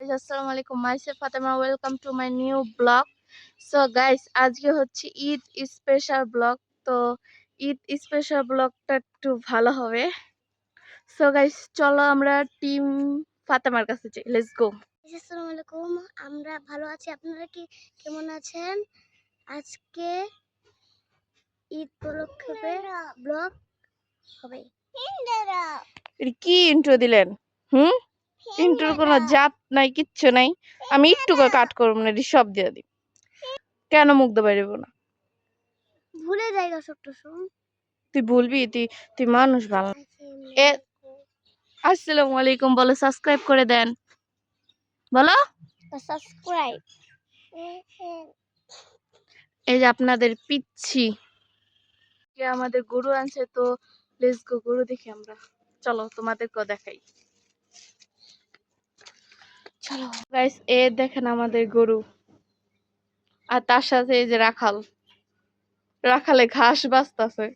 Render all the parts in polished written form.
Guys আসসালামু আলাইকুম myself Fatema welcome to my new blog. So guys আজকে হচ্ছে ঈদ স্পেশাল ব্লগ। তো ঈদ স্পেশাল ব্লগটা একটু ভালো হবে। সো গাইস চলো আমরা টিম ফাতেমার কাছে যাই, লেটস গো। আসসালামু আলাইকুম, আমরা ভালো আছি। আপনারা কি কেমন আছেন? আজকে ঈদ উপলক্ষে ব্লগ হবে। এটা কি ইন্ট্রো দিলেন? ইন্ট্রোর কোনো জাত নাই, কিচ্ছু নাই। আমি একটু করে কাট করব না, সব দিয়ে দিই। কেন মুখ দেবো না? ভুলে যাইগা ছোট্ট শুন। তুই ভুলবি? তুই মানুষ ভালো। এ আসসালামু আলাইকুম বলো, সাবস্ক্রাইব করে দেন বলো। সাবস্ক্রাইব। এই যে আপনাদের পিচ্ছি আমাদের গরু আনছে, তো লেটস গো গরু দেখি আমরা। চলো তোমাদেরকেও দেখাই, চলো গাইস। এ দেখেন আমাদের গরু, আর তার সাথে এই যে রাখালে ঘাস বাস্তাছে।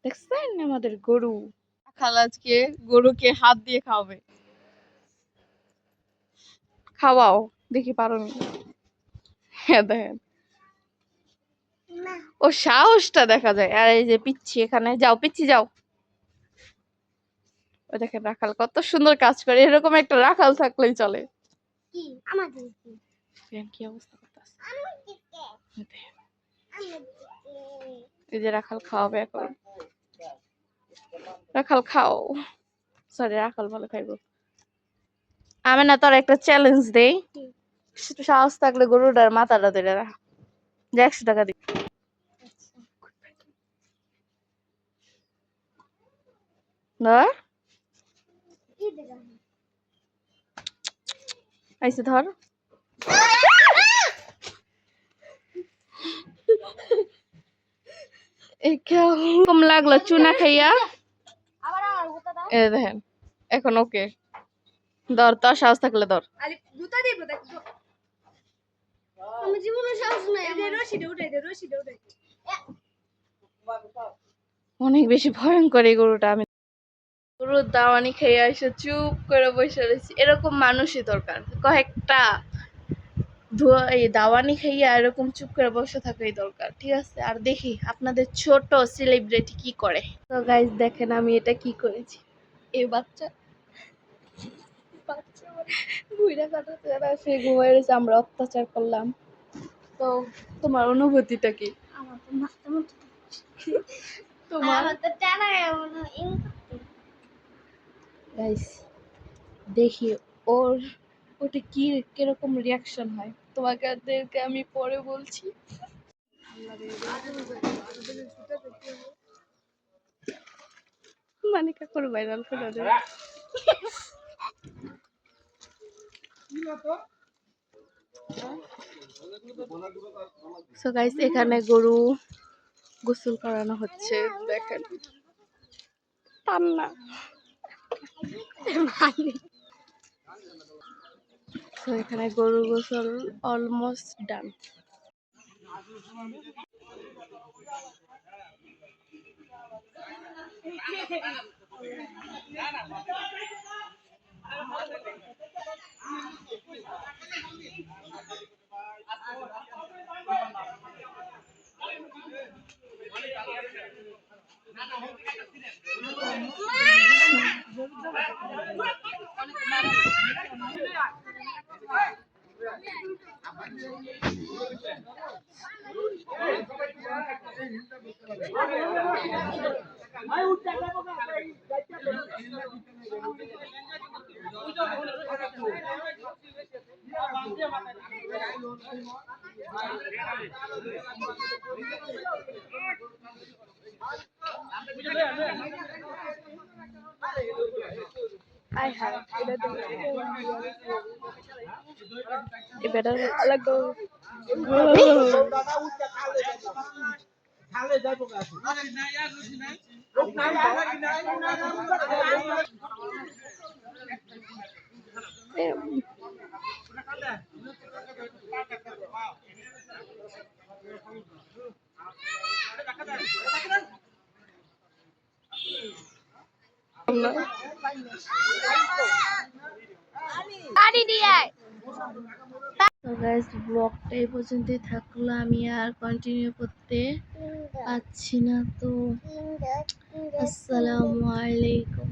দেখছেন আমাদের গরু। রাখাল আজকে গরুকে হাত দিয়ে খাওয়াবে। খাওয়াও দেখি পারো নি। হ্যাঁ দেখেন, ও সাহসটা দেখা যায়। আর এই যে পিচ্ছি, এখানে যাও পিচ্ছি যাও। ও দেখেন রাখাল কত সুন্দর কাজ করে, এরকম একটা রাখাল থাকলেই চলে। কি আমাদের কি অবস্থা করতেছে। এই যে রাখাল খাওয়াবে এখন। রাখাল খাও। সরি, রাখাল ভালো খাইবো। আমি না তোর একটা চ্যালেঞ্জ দেই, সাহস থাকলে গরুটার মাথাটা ধরে রাখ, যে 100 টাকা দিই। ধর আইসে, ধর। কম লাগলো চুনা খাইয়া। এ দেখেন এখন ওকে ধর, তোর সাহস থাকলে ধর। আমি জীবনে সাহস নাই। অনেক বেশি ভয়ঙ্কর এই গরুটা। আমি গরুর দাওয়ানি খেয়ে এসে চুপ করে বসে রয়েছি। এরকম মানুষই দরকার, কয়েকটা এই দাওয়ানি খাইয়া এরকম চুপ করে বসে থাকাই দরকার, ঠিক আছে? আর দেখি আপনাদের ছোট সেলিব্রিটি কি করে। তো গাইস দেখেন আমি এটা কি করেছি। এই বাচ্চা বুইড়া কাটাতে সে ঘুমাই রয়েছে, আমরা অত্যাচার করলাম। তো তোমার অনুভূতিটা কি? আমার তো মাথা মতো তোমার আমার তো টানা এমন গাইস দেখি ওর ওটা কি কিরকম রিয়াকশন হয়, তোমাদেরকে আমি পরে বলছি। মানে কাকুর ভাইরাল করে দেব। সো গাইস এখানে গরু গোসল করানো হচ্ছে, দেখেন টান্না। তো এখানে গরু গোসল অলমোস্ট ডান। আয় হায়, এটা আলাগ তো গাইস ব্লগটা এই পর্যন্তই থাকলো, আমি আর কন্টিনিউ করতে পারছি না। তো আসসালামু আলাইকুম।